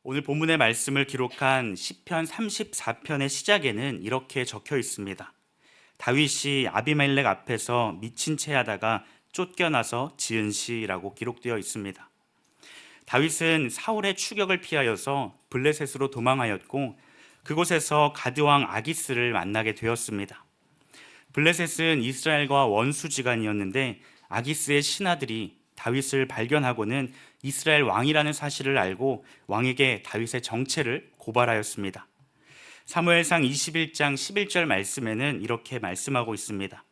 오늘 본문의 말씀을 기록한 시편 34편의 시작에는 이렇게 적혀 있습니다. 다윗이 아비멜렉 앞에서 미친 채 하다가 쫓겨나서 지은 시라고 기록되어 있습니다. 다윗은 사울의 추격을 피하여서 블레셋으로 도망하였고 그곳에서 가드왕 아기스를 만나게 되었습니다. 블레셋은 이스라엘과 원수지간이었는데 아기스의 신하들이 다윗을 발견하고는 이스라엘 왕이라는 사실을 알고 왕에게 다윗의 정체를 고발하였습니다. 사무엘상 21장 11절 말씀에는 이렇게 말씀하고 있습니다.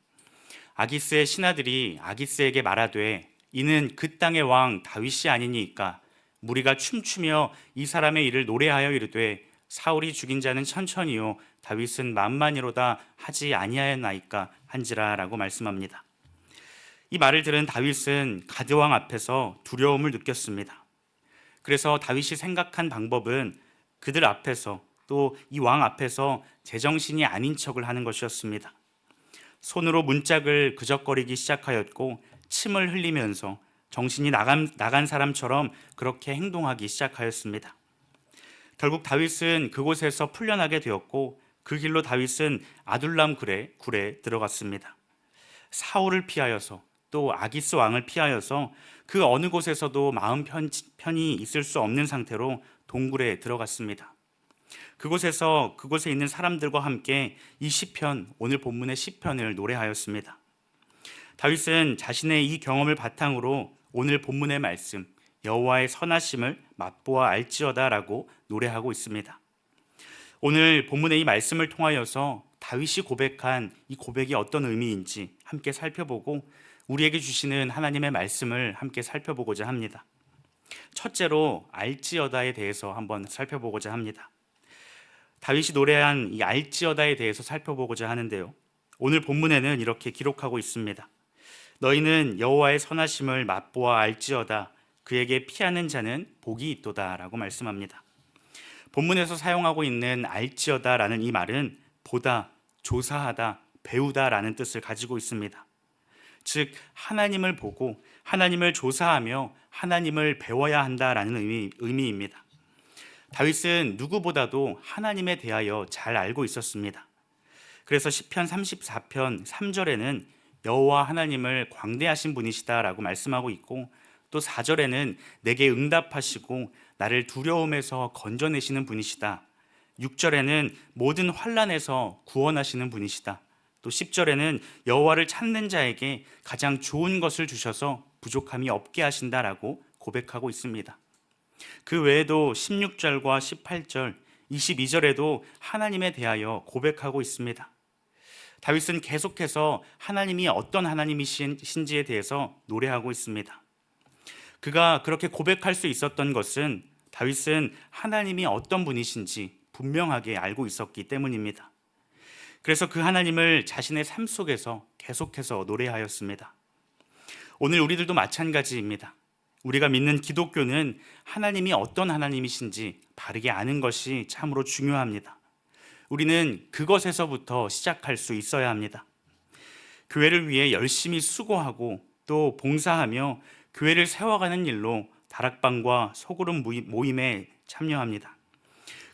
아기스의 신하들이 아기스에게 말하되 이는 그 땅의 왕 다윗이 아니니까 무리가 춤추며 이 사람의 일을 노래하여 이르되 사울이 죽인 자는 천천히요 다윗은 만만이로다 하지 아니하였나이까 한지라라고 말씀합니다. 이 말을 들은 다윗은 가드왕 앞에서 두려움을 느꼈습니다. 그래서 다윗이 생각한 방법은 그들 앞에서 또 이 왕 앞에서 제정신이 아닌 척을 하는 것이었습니다. 손으로 문짝을 그적거리기 시작하였고 침을 흘리면서 정신이 나간 사람처럼 그렇게 행동하기 시작하였습니다. 결국 다윗은 그곳에서 풀려나게 되었고 그 길로 다윗은 아둘람 굴에 들어갔습니다. 사울을 피하여서 또 아기스 왕을 피하여서 그 어느 곳에서도 마음 편히 있을 수 없는 상태로 동굴에 들어갔습니다. 그곳에 있는 사람들과 함께 이 시편, 오늘 본문의 시편을 노래하였습니다. 다윗은 자신의 이 경험을 바탕으로 오늘 본문의 말씀 여호와의 선하심을 맛보아 알지어다라고 노래하고 있습니다. 오늘 본문의 이 말씀을 통하여서 다윗이 고백한 이 고백이 어떤 의미인지 함께 살펴보고 우리에게 주시는 하나님의 말씀을 함께 살펴보고자 합니다. 첫째로 알지어다에 대해서 한번 살펴보고자 합니다. 다윗이 노래한 이 알지어다에 대해서 살펴보고자 하는데요. 오늘 본문에는 이렇게 기록하고 있습니다. 너희는 여호와의 선하심을 맛보아 알지어다. 그에게 피하는 자는 복이 있도다라고 말씀합니다. 본문에서 사용하고 있는 알지어다라는 이 말은 보다, 조사하다, 배우다라는 뜻을 가지고 있습니다. 즉 하나님을 보고 하나님을 조사하며 하나님을 배워야 한다라는 의미입니다. 다윗은 누구보다도 하나님에 대하여 잘 알고 있었습니다. 그래서 시편 34편 3절에는 여호와 하나님을 광대하신 분이시다라고 말씀하고 있고 또 4절에는 내게 응답하시고 나를 두려움에서 건져내시는 분이시다. 6절에는 모든 환난에서 구원하시는 분이시다. 또 10절에는 여호와를 찾는 자에게 가장 좋은 것을 주셔서 부족함이 없게 하신다라고 고백하고 있습니다. 그 외에도 16절과 18절, 22절에도 하나님에 대하여 고백하고 있습니다. 다윗은 계속해서 하나님이 어떤 하나님이신지에 대해서 노래하고 있습니다. 그가 그렇게 고백할 수 있었던 것은 다윗은 하나님이 어떤 분이신지 분명하게 알고 있었기 때문입니다. 그래서 그 하나님을 자신의 삶 속에서 계속해서 노래하였습니다. 오늘 우리들도 마찬가지입니다. 우리가 믿는 기독교는 하나님이 어떤 하나님이신지 바르게 아는 것이 참으로 중요합니다. 우리는 그것에서부터 시작할 수 있어야 합니다. 교회를 위해 열심히 수고하고 또 봉사하며 교회를 세워가는 일로 다락방과 소그룹 모임에 참여합니다.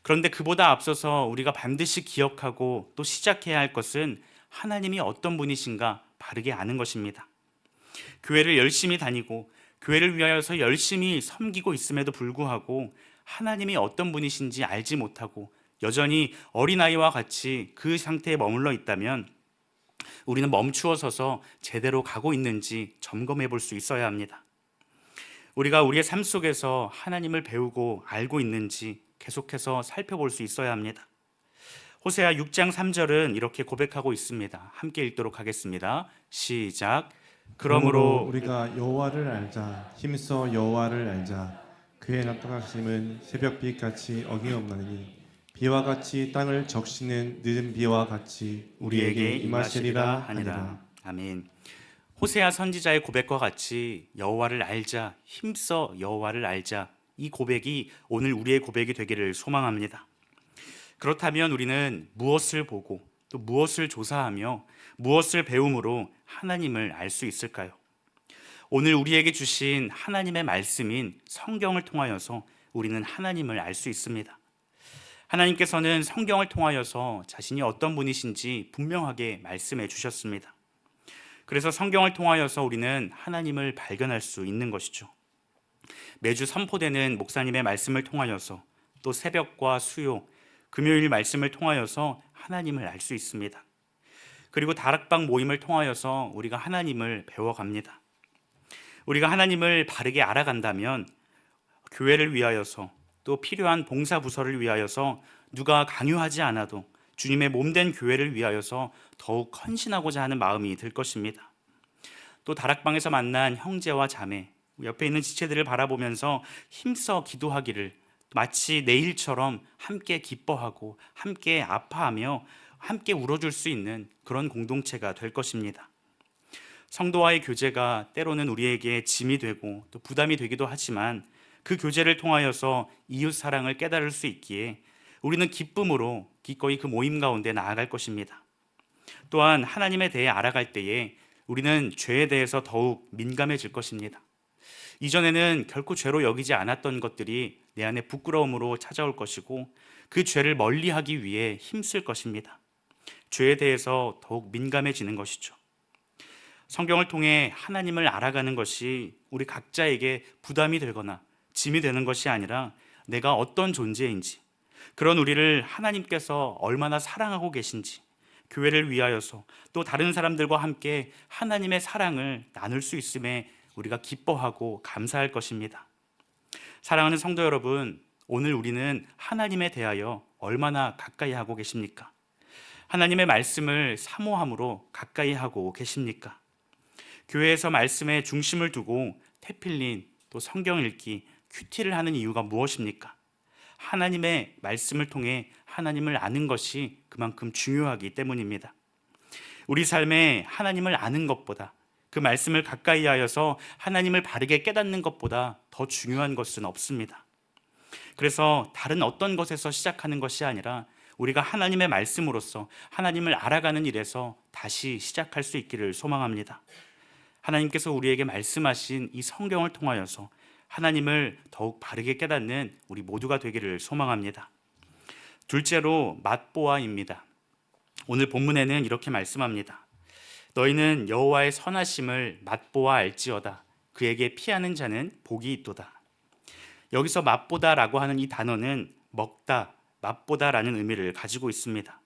그런데 그보다 앞서서 우리가 반드시 기억하고 또 시작해야 할 것은 하나님이 어떤 분이신가 바르게 아는 것입니다. 교회를 열심히 다니고 교회를 위하여서 열심히 섬기고 있음에도 불구하고 하나님이 어떤 분이신지 알지 못하고 여전히 어린아이와 같이 그 상태에 머물러 있다면 우리는 멈추어 서서 제대로 가고 있는지 점검해 볼 수 있어야 합니다. 우리가 우리의 삶 속에서 하나님을 배우고 알고 있는지 계속해서 살펴볼 수 있어야 합니다. 호세아 6장 3절은 이렇게 고백하고 있습니다. 함께 읽도록 하겠습니다. 시작. 그러므로 그러므로 우리가 여호와를 알자. 힘써 여호와를 알자. 그의 나타나심은 새벽빛 같이 어김없나니 비와 같이 땅을 적시는 늦은 비와 같이 우리에게 임하시리라 하니라. 아멘. 호세아 선지자의 고백과 같이 여호와를 알자, 힘써 여호와를 알자. 이 고백이 오늘 우리의 고백이 되기를 소망합니다. 그렇다면 우리는 무엇을 보고 또 무엇을 조사하며 무엇을 배움으로 하나님을 알 수 있을까요? 오늘 우리에게 주신 하나님의 말씀인 성경을 통하여서 우리는 하나님을 알 수 있습니다. 하나님께서는 성경을 통하여서 자신이 어떤 분이신지 분명하게 말씀해 주셨습니다. 그래서 성경을 통하여서 우리는 하나님을 발견할 수 있는 것이죠. 매주 선포되는 목사님의 말씀을 통하여서 또 새벽과 수요, 금요일 말씀을 통하여서 하나님을 알 수 있습니다. 그리고 다락방 모임을 통하여서 우리가 하나님을 배워갑니다. 우리가 하나님을 바르게 알아간다면 교회를 위하여서 또 필요한 봉사 부서를 위하여서 누가 강요하지 않아도 주님의 몸된 교회를 위하여서 더욱 헌신하고자 하는 마음이 들 것입니다. 또 다락방에서 만난 형제와 자매, 옆에 있는 지체들을 바라보면서 힘써 기도하기를 마치 내일처럼 함께 기뻐하고 함께 아파하며 함께 울어줄 수 있는 그런 공동체가 될 것입니다. 성도와의 교제가 때로는 우리에게 짐이 되고 또 부담이 되기도 하지만 그 교제를 통하여서 이웃 사랑을 깨달을 수 있기에 우리는 기쁨으로 기꺼이 그 모임 가운데 나아갈 것입니다. 또한 하나님에 대해 알아갈 때에 우리는 죄에 대해서 더욱 민감해질 것입니다. 이전에는 결코 죄로 여기지 않았던 것들이 내 안에 부끄러움으로 찾아올 것이고 그 죄를 멀리하기 위해 힘쓸 것입니다. 죄에 대해서 더욱 민감해지는 것이죠. 성경을 통해 하나님을 알아가는 것이 우리 각자에게 부담이 되거나 짐이 되는 것이 아니라 내가 어떤 존재인지, 그런 우리를 하나님께서 얼마나 사랑하고 계신지, 교회를 위하여서 또 다른 사람들과 함께 하나님의 사랑을 나눌 수 있음에 우리가 기뻐하고 감사할 것입니다. 사랑하는 성도 여러분, 오늘 우리는 하나님에 대하여 얼마나 가까이 하고 계십니까? 하나님의 말씀을 사모함으로 가까이 하고 계십니까? 교회에서 말씀에 중심을 두고 태필린 또 성경 읽기, 큐티를 하는 이유가 무엇입니까? 하나님의 말씀을 통해 하나님을 아는 것이 그만큼 중요하기 때문입니다. 우리 삶에 하나님을 아는 것보다, 그 말씀을 가까이 하여서 하나님을 바르게 깨닫는 것보다 더 중요한 것은 없습니다. 그래서 다른 어떤 것에서 시작하는 것이 아니라 우리가 하나님의 말씀으로서 하나님을 알아가는 일에서 다시 시작할 수 있기를 소망합니다. 하나님께서 우리에게 말씀하신 이 성경을 통하여서 하나님을 더욱 바르게 깨닫는 우리 모두가 되기를 소망합니다. 둘째로 맛보아입니다. 오늘 본문에는 이렇게 말씀합니다. 너희는 여호와의 선하심을 맛보아 알지어다. 그에게 피하는 자는 복이 있도다. 여기서 맛보다라고 하는 이 단어는 먹다, 맛보다라는 의미를 가지고 있습니다.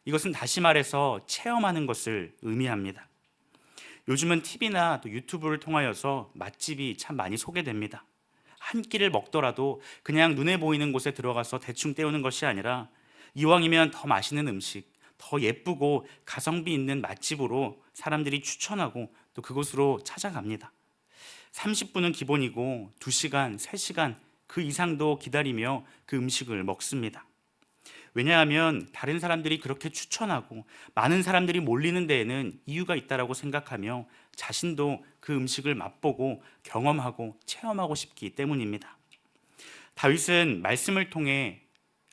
이것은 다시 말해서 체험하는 것을 의미합니다. 요즘은 TV나 또 유튜브를 통하여서 맛집이 참 많이 소개됩니다. 한 끼를 먹더라도 그냥 눈에 보이는 곳에 들어가서 대충 때우는 것이 아니라 이왕이면 더 맛있는 음식, 더 예쁘고 가성비 있는 맛집으로 사람들이 추천하고 또 그곳으로 찾아갑니다. 30분은 기본이고 2시간, 3시간 그 이상도 기다리며 그 음식을 먹습니다. 왜냐하면 다른 사람들이 그렇게 추천하고 많은 사람들이 몰리는 데에는 이유가 있다라고 생각하며 자신도 그 음식을 맛보고 경험하고 체험하고 싶기 때문입니다. 다윗은 말씀을 통해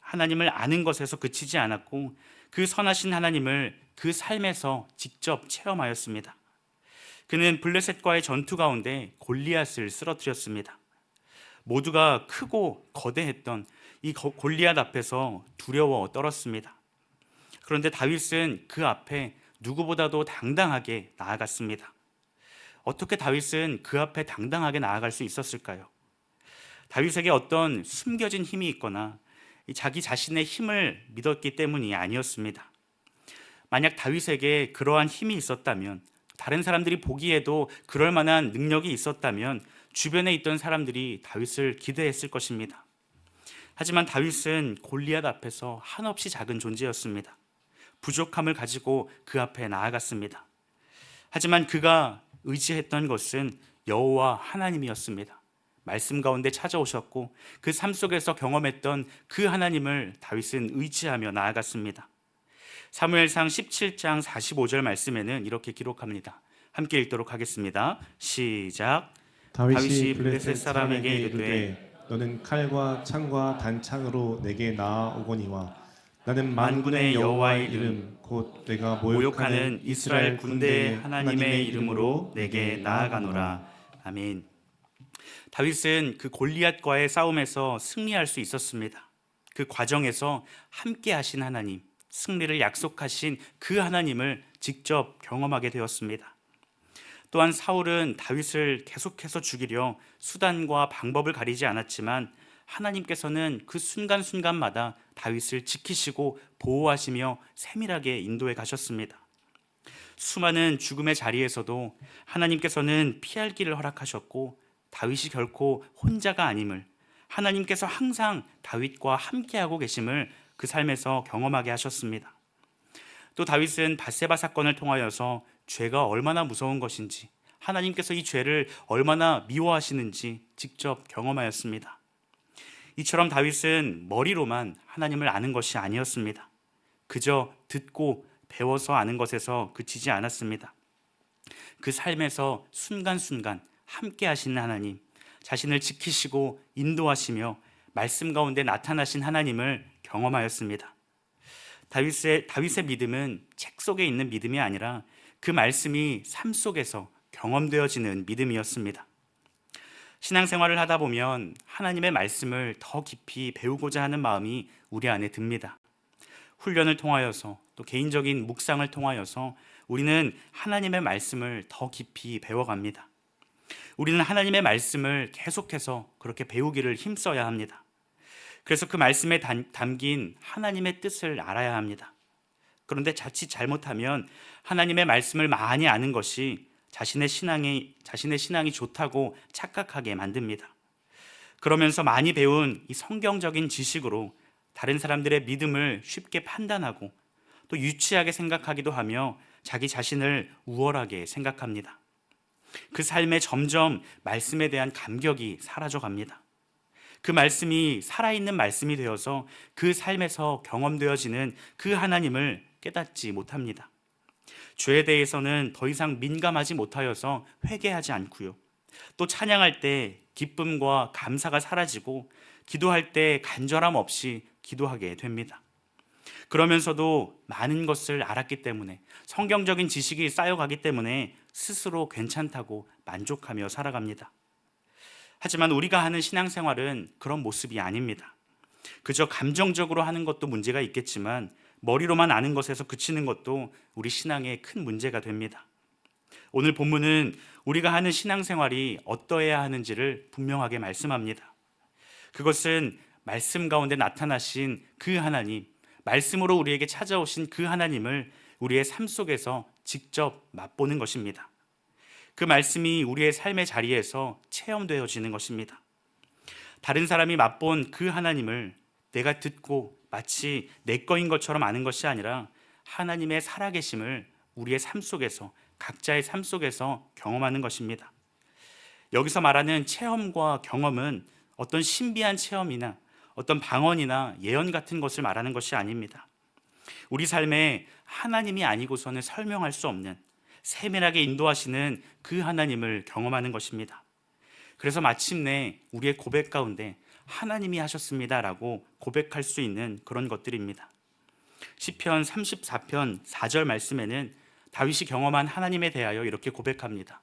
하나님을 아는 것에서 그치지 않았고 그 선하신 하나님을 그 삶에서 직접 체험하였습니다. 그는 블레셋과의 전투 가운데 골리앗을 쓰러뜨렸습니다. 모두가 크고 거대했던 이 골리앗 앞에서 두려워 떨었습니다. 그런데 다윗은 그 앞에 누구보다도 당당하게 나아갔습니다. 어떻게 다윗은 그 앞에 당당하게 나아갈 수 있었을까요? 다윗에게 어떤 숨겨진 힘이 있거나 자기 자신의 힘을 믿었기 때문이 아니었습니다. 만약 다윗에게 그러한 힘이 있었다면, 다른 사람들이 보기에도 그럴 만한 능력이 있었다면 주변에 있던 사람들이 다윗을 기대했을 것입니다. 하지만 다윗은 골리앗 앞에서 한없이 작은 존재였습니다. 부족함을 가지고 그 앞에 나아갔습니다. 하지만 그가 의지했던 것은 여호와 하나님이었습니다. 말씀 가운데 찾아오셨고 그 삶 속에서 경험했던 그 하나님을 다윗은 의지하며 나아갔습니다. 사무엘상 17장 45절 말씀에는 이렇게 기록합니다. 함께 읽도록 하겠습니다. 시작. 다윗이 블레셋 사람에게 이르되 너는 칼과 창과 단창으로 내게 나아오거니와 나는 만군의 여호와의 이름 곧 내가 모욕하는 이스라엘 군대의 하나님의 이름으로 내게 나아가노라. 아멘. 다윗은 그 골리앗과의 싸움에서 승리할 수 있었습니다. 그 과정에서 함께 하신 하나님, 승리를 약속하신 그 하나님을 직접 경험하게 되었습니다. 또한 사울은 다윗을 계속해서 죽이려 수단과 방법을 가리지 않았지만 하나님께서는 그 순간순간마다 다윗을 지키시고 보호하시며 세밀하게 인도해 가셨습니다. 수많은 죽음의 자리에서도 하나님께서는 피할 길을 허락하셨고 다윗이 결코 혼자가 아님을, 하나님께서 항상 다윗과 함께하고 계심을 그 삶에서 경험하게 하셨습니다. 또 다윗은 밧세바 사건을 통하여서 죄가 얼마나 무서운 것인지, 하나님께서 이 죄를 얼마나 미워하시는지 직접 경험하였습니다. 이처럼 다윗은 머리로만 하나님을 아는 것이 아니었습니다. 그저 듣고 배워서 아는 것에서 그치지 않았습니다. 그 삶에서 순간순간 함께 하시는 하나님, 자신을 지키시고 인도하시며 말씀 가운데 나타나신 하나님을 경험하였습니다. 다윗의 믿음은 책 속에 있는 믿음이 아니라 그 말씀이 삶 속에서 경험되어지는 믿음이었습니다. 신앙생활을 하다 보면 하나님의 말씀을 더 깊이 배우고자 하는 마음이 우리 안에 듭니다. 훈련을 통하여서 또 개인적인 묵상을 통하여서 우리는 하나님의 말씀을 더 깊이 배워갑니다. 우리는 하나님의 말씀을 계속해서 그렇게 배우기를 힘써야 합니다. 그래서 그 말씀에 담긴 하나님의 뜻을 알아야 합니다. 그런데 자칫 잘못하면 하나님의 말씀을 많이 아는 것이 자신의 신앙이 좋다고 착각하게 만듭니다. 그러면서 많이 배운 이 성경적인 지식으로 다른 사람들의 믿음을 쉽게 판단하고 또 유치하게 생각하기도 하며 자기 자신을 우월하게 생각합니다. 그 삶에 점점 말씀에 대한 감격이 사라져 갑니다. 그 말씀이 살아있는 말씀이 되어서 그 삶에서 경험되어지는 그 하나님을 깨닫지 못합니다. 죄에 대해서는 더 이상 민감하지 못하여서 회개하지 않고요. 또 찬양할 때 기쁨과 감사가 사라지고 기도할 때 간절함 없이 기도하게 됩니다. 그러면서도 많은 것을 알았기 때문에, 성경적인 지식이 쌓여가기 때문에 스스로 괜찮다고 만족하며 살아갑니다. 하지만 우리가 하는 신앙생활은 그런 모습이 아닙니다. 그저 감정적으로 하는 것도 문제가 있겠지만 머리로만 아는 것에서 그치는 것도 우리 신앙에 큰 문제가 됩니다. 오늘 본문은 우리가 하는 신앙생활이 어떠해야 하는지를 분명하게 말씀합니다. 그것은 말씀 가운데 나타나신 그 하나님, 말씀으로 우리에게 찾아오신 그 하나님을 우리의 삶 속에서 직접 맛보는 것입니다. 그 말씀이 우리의 삶의 자리에서 체험되어지는 것입니다. 다른 사람이 맛본 그 하나님을 내가 듣고 마치 내 거인 것처럼 아는 것이 아니라 하나님의 살아계심을 우리의 삶 속에서, 각자의 삶 속에서 경험하는 것입니다. 여기서 말하는 체험과 경험은 어떤 신비한 체험이나 어떤 방언이나 예언 같은 것을 말하는 것이 아닙니다. 우리 삶에 하나님이 아니고서는 설명할 수 없는 세밀하게 인도하시는 그 하나님을 경험하는 것입니다. 그래서 마침내 우리의 고백 가운데 하나님이 하셨습니다라고 고백할 수 있는 그런 것들입니다. 시편 34편 4절 말씀에는 다윗이 경험한 하나님에 대하여 이렇게 고백합니다.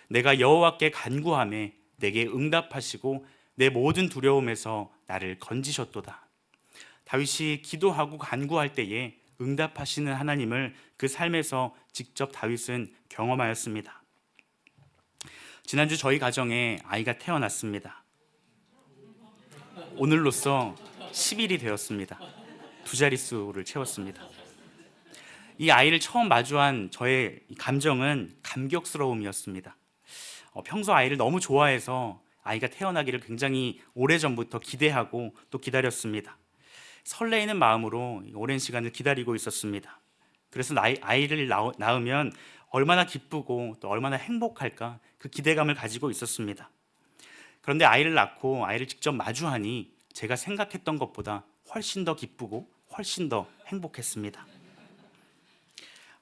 내가 여호와께 간구하매 내게 응답하시고 내 모든 두려움에서 나를 건지셨도다. 다윗이 기도하고 간구할 때에 응답하시는 하나님을 그 삶에서 직접 다윗은 경험하였습니다. 지난주 저희 가정에 아이가 태어났습니다. 오늘로써 10일이 되었습니다. 2자릿수를 채웠습니다. 이 아이를 처음 마주한 저의 감정은 감격스러움이었습니다. 평소 아이를 너무 좋아해서 아이가 태어나기를 굉장히 오래전부터 기대하고 또 기다렸습니다. 설레이는 마음으로 오랜 시간을 기다리고 있었습니다. 그래서 아이를 낳으면 얼마나 기쁘고 또 얼마나 행복할까, 그 기대감을 가지고 있었습니다. 그런데 아이를 낳고 아이를 직접 마주하니 제가 생각했던 것보다 훨씬 더 기쁘고 훨씬 더 행복했습니다.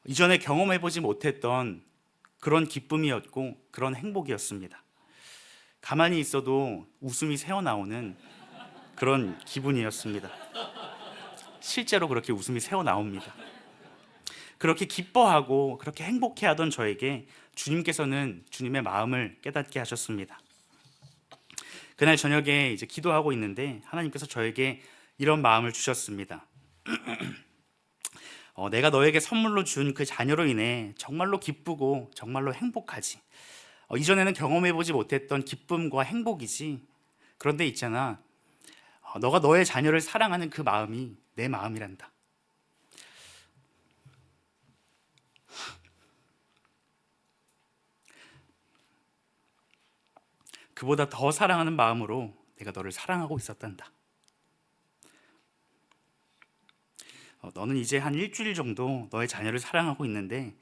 이전에 경험해보지 못했던 그런 기쁨이었고 그런 행복이었습니다. 가만히 있어도 웃음이 새어나오는 그런 기분이었습니다. 실제로 그렇게 웃음이 새어나옵니다. 그렇게 기뻐하고 그렇게 행복해하던 저에게 주님께서는 주님의 마음을 깨닫게 하셨습니다. 그날 저녁에 이제 기도하고 있는데 하나님께서 저에게 이런 마음을 주셨습니다. 내가 너에게 선물로 준 그 자녀로 인해 정말로 기쁘고 정말로 행복하지. 이전에는 경험해보지 못했던 기쁨과 행복이지. 그런데 있잖아, 너가 너의 자녀를 사랑하는 그 마음이 내 마음이란다. 그보다 더 사랑하는 마음으로 내가 너를 사랑하고 있었단다. 너는 이제 한 일주일 정도 너의 자녀를 사랑하고 있는데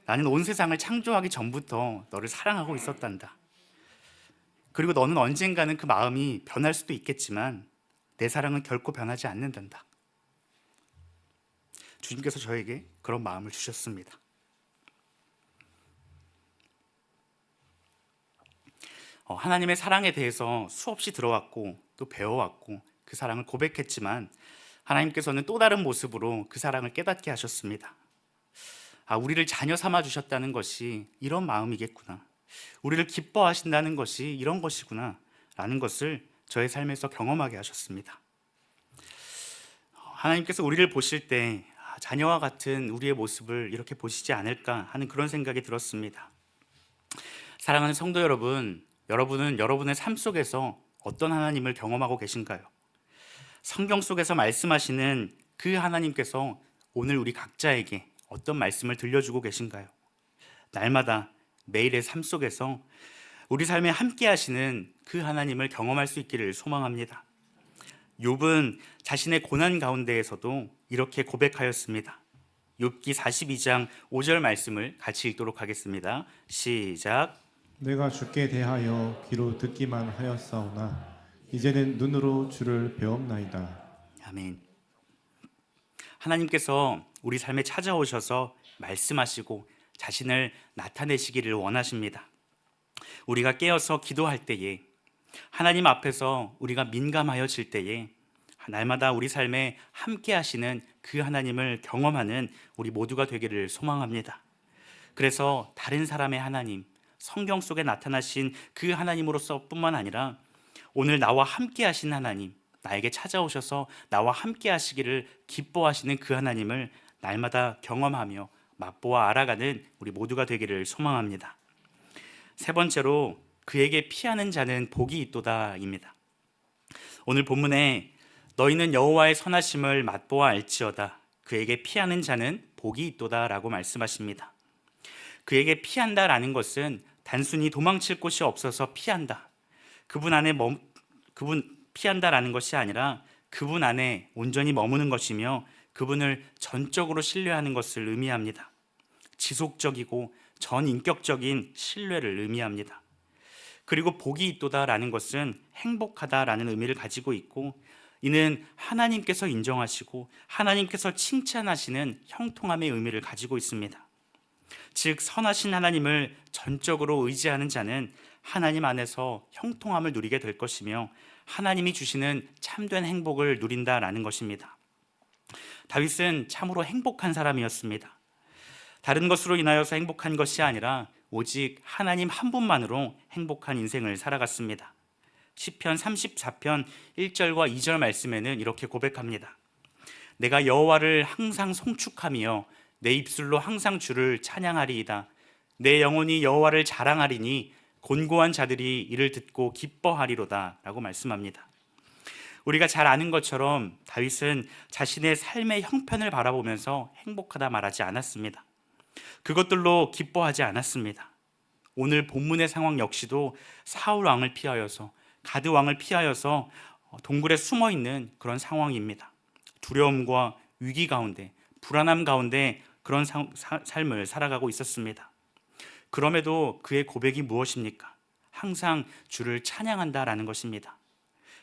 나는 온 세상을 창조하기 전부터 너를 사랑하고 있었단다. 그리고 너는 언젠가는 그 마음이 변할 수도 있겠지만 내 사랑은 결코 변하지 않는단다. 주님께서 저에게 그런 마음을 주셨습니다. 하나님의 사랑에 대해서 수없이 들어왔고 또 배워왔고 그 사랑을 고백했지만 하나님께서는 또 다른 모습으로 그 사랑을 깨닫게 하셨습니다. 우리를 자녀 삼아 주셨다는 것이 이런 마음이겠구나. 우리를 기뻐하신다는 것이 이런 것이구나 라는 것을 저의 삶에서 경험하게 하셨습니다. 하나님께서 우리를 보실 때 자녀와 같은 우리의 모습을 이렇게 보시지 않을까 하는 그런 생각이 들었습니다. 사랑하는 성도 여러분, 여러분은 여러분의 삶 속에서 어떤 하나님을 경험하고 계신가요? 성경 속에서 말씀하시는 그 하나님께서 오늘 우리 각자에게 어떤 말씀을 들려주고 계신가요? 날마다 매일의 삶 속에서 우리 삶에 함께 하시는 그 하나님을 경험할 수 있기를 소망합니다. 욥은 자신의 고난 가운데에서도 이렇게 고백하였습니다. 욥기 42장 5절 말씀을 같이 읽도록 하겠습니다. 시작. 내가 주께 대하여 귀로 듣기만 하였사오나 이제는 눈으로 주를 배웠나이다. 아멘. 하나님께서 우리 삶에 찾아오셔서 말씀하시고 자신을 나타내시기를 원하십니다. 우리가 깨어서 기도할 때에, 하나님 앞에서 우리가 민감하여질 때에 날마다 우리 삶에 함께 하시는 그 하나님을 경험하는 우리 모두가 되기를 소망합니다. 그래서 다른 사람의 하나님, 성경 속에 나타나신 그 하나님으로서 뿐만 아니라 오늘 나와 함께 하신 하나님, 나에게 찾아오셔서 나와 함께 하시기를 기뻐하시는 그 하나님을 날마다 경험하며 맛보아 알아가는 우리 모두가 되기를 소망합니다. 세 번째로 그에게 피하는 자는 복이 있도다입니다. 오늘 본문에 너희는 여호와의 선하심을 맛보아 알지어다. 그에게 피하는 자는 복이 있도다라고 말씀하십니다. 그에게 피한다라는 것은 단순히 도망칠 곳이 없어서 피한다. 그분 피한다라는 것이 아니라 그분 안에 온전히 머무는 것이며 그분을 전적으로 신뢰하는 것을 의미합니다. 지속적이고 전인격적인 신뢰를 의미합니다. 그리고 복이 있도다라는 것은 행복하다라는 의미를 가지고 있고 이는 하나님께서 인정하시고 하나님께서 칭찬하시는 형통함의 의미를 가지고 있습니다. 즉 선하신 하나님을 전적으로 의지하는 자는 하나님 안에서 형통함을 누리게 될 것이며 하나님이 주시는 참된 행복을 누린다라는 것입니다. 다윗은 참으로 행복한 사람이었습니다. 다른 것으로 인하여서 행복한 것이 아니라 오직 하나님 한 분만으로 행복한 인생을 살아갔습니다. 시편 34편 1절과 2절 말씀에는 이렇게 고백합니다. 내가 여호와를 항상 송축하며 내 입술로 항상 주를 찬양하리이다. 내 영혼이 여호와를 자랑하리니 곤고한 자들이 이를 듣고 기뻐하리로다 라고 말씀합니다. 우리가 잘 아는 것처럼 다윗은 자신의 삶의 형편을 바라보면서 행복하다 말하지 않았습니다. 그것들로 기뻐하지 않았습니다. 오늘 본문의 상황 역시도 사울 왕을 피하여서 가드 왕을 피하여서 동굴에 숨어 있는 그런 상황입니다. 두려움과 위기 가운데 불안함 가운데 그런 삶을 살아가고 있었습니다. 그럼에도 그의 고백이 무엇입니까? 항상 주를 찬양한다라는 것입니다.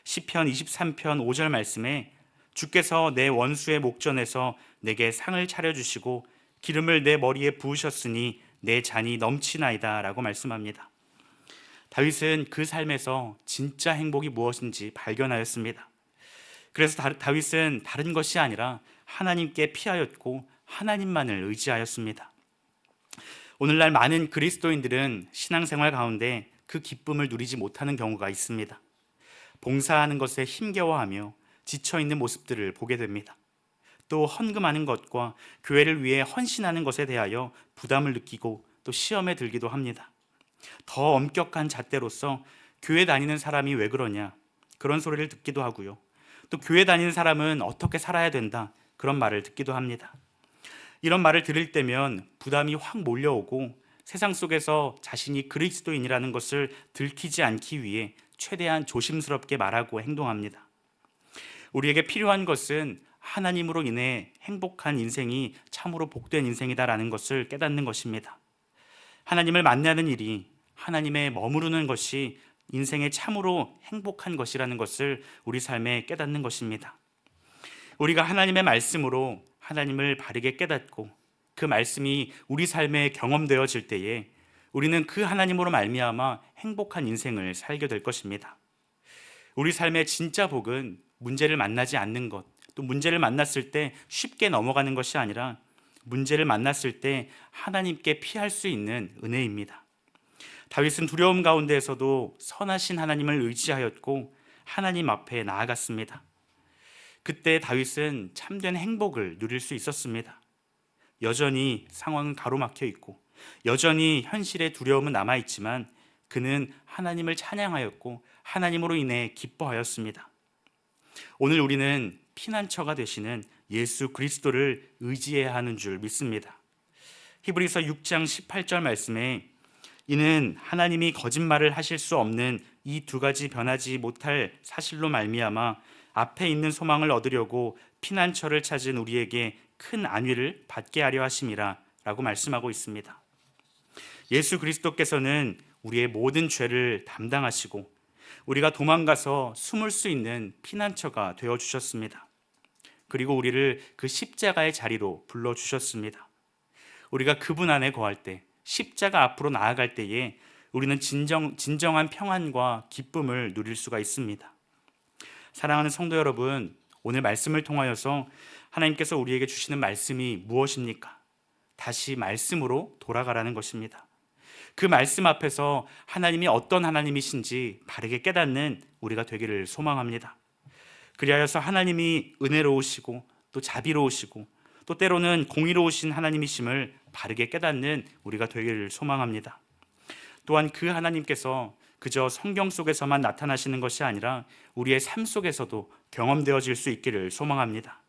시편 23편 5절 말씀에 주께서 내 원수의 목전에서 내게 상을 차려주시고 기름을 내 머리에 부으셨으니 내 잔이 넘치나이다 라고 말씀합니다. 다윗은 그 삶에서 진짜 행복이 무엇인지 발견하였습니다. 그래서 다윗은 다른 것이 아니라 하나님께 피하였고 하나님만을 의지하였습니다. 오늘날 많은 그리스도인들은 신앙생활 가운데 그 기쁨을 누리지 못하는 경우가 있습니다. 봉사하는 것에 힘겨워하며 지쳐있는 모습들을 보게 됩니다. 또 헌금하는 것과 교회를 위해 헌신하는 것에 대하여 부담을 느끼고 또 시험에 들기도 합니다. 더 엄격한 잣대로서 교회 다니는 사람이 왜 그러냐, 그런 소리를 듣기도 하고요. 또 교회 다니는 사람은 어떻게 살아야 된다, 그런 말을 듣기도 합니다. 이런 말을 들을 때면 부담이 확 몰려오고 세상 속에서 자신이 그리스도인이라는 것을 들키지 않기 위해 최대한 조심스럽게 말하고 행동합니다. 우리에게 필요한 것은 하나님으로 인해 행복한 인생이 참으로 복된 인생이다라는 것을 깨닫는 것입니다. 하나님을 만나는 일이, 하나님에 머무르는 것이 인생의 참으로 행복한 것이라는 것을 우리 삶에 깨닫는 것입니다. 우리가 하나님의 말씀으로 하나님을 바르게 깨닫고 그 말씀이 우리 삶에 경험되어질 때에 우리는 그 하나님으로 말미암아 행복한 인생을 살게 될 것입니다. 우리 삶의 진짜 복은 문제를 만나지 않는 것, 또 문제를 만났을 때 쉽게 넘어가는 것이 아니라 문제를 만났을 때 하나님께 피할 수 있는 은혜입니다. 다윗은 두려움 가운데에서도 선하신 하나님을 의지하였고 하나님 앞에 나아갔습니다. 그때 다윗은 참된 행복을 누릴 수 있었습니다. 여전히 상황은 가로막혀 있고 여전히 현실의 두려움은 남아있지만 그는 하나님을 찬양하였고 하나님으로 인해 기뻐하였습니다. 오늘 우리는 피난처가 되시는 예수 그리스도를 의지해야 하는 줄 믿습니다. 히브리서 6장 18절 말씀에 이는 하나님이 거짓말을 하실 수 없는 이 두 가지 변하지 못할 사실로 말미암아 앞에 있는 소망을 얻으려고 피난처를 찾은 우리에게 큰 안위를 받게 하려 하심이라 라고 말씀하고 있습니다. 예수 그리스도께서는 우리의 모든 죄를 담당하시고 우리가 도망가서 숨을 수 있는 피난처가 되어주셨습니다. 그리고 우리를 그 십자가의 자리로 불러주셨습니다. 우리가 그분 안에 거할 때, 십자가 앞으로 나아갈 때에 우리는 진정한 평안과 기쁨을 누릴 수가 있습니다. 사랑하는 성도 여러분, 오늘 말씀을 통하여서 하나님께서 우리에게 주시는 말씀이 무엇입니까? 다시 말씀으로 돌아가라는 것입니다. 그 말씀 앞에서 하나님이 어떤 하나님이신지 바르게 깨닫는 우리가 되기를 소망합니다. 그리하여서 하나님이 은혜로우시고 또 자비로우시고 또 때로는 공의로우신 하나님이심을 바르게 깨닫는 우리가 되기를 소망합니다. 또한 그 하나님께서 그저 성경 속에서만 나타나시는 것이 아니라 우리의 삶 속에서도 경험되어질 수 있기를 소망합니다.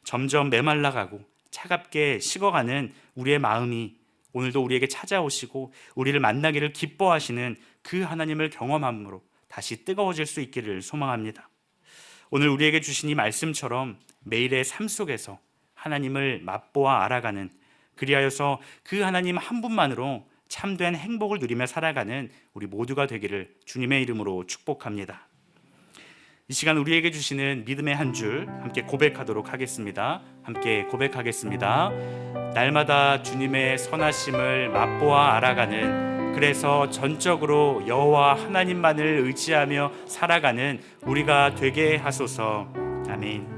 점점 메말라가고 차갑게 식어가는 우리의 마음이 오늘도 우리에게 찾아오시고 우리를 만나기를 기뻐하시는 그 하나님을 경험함으로 다시 뜨거워질 수 있기를 소망합니다. 오늘 우리에게 주신 이 말씀처럼 매일의 삶 속에서 하나님을 맛보아 알아가는, 그리하여서 그 하나님 한 분만으로 참된 행복을 누리며 살아가는 우리 모두가 되기를 주님의 이름으로 축복합니다. 이 시간 우리에게 주시는 믿음의 한 줄 함께 고백하도록 하겠습니다. 함께 고백하겠습니다. 날마다 주님의 선하심을 맛보아 알아가는, 그래서 전적으로 여호와 하나님만을 의지하며 살아가는 우리가 되게 하소서. 아멘.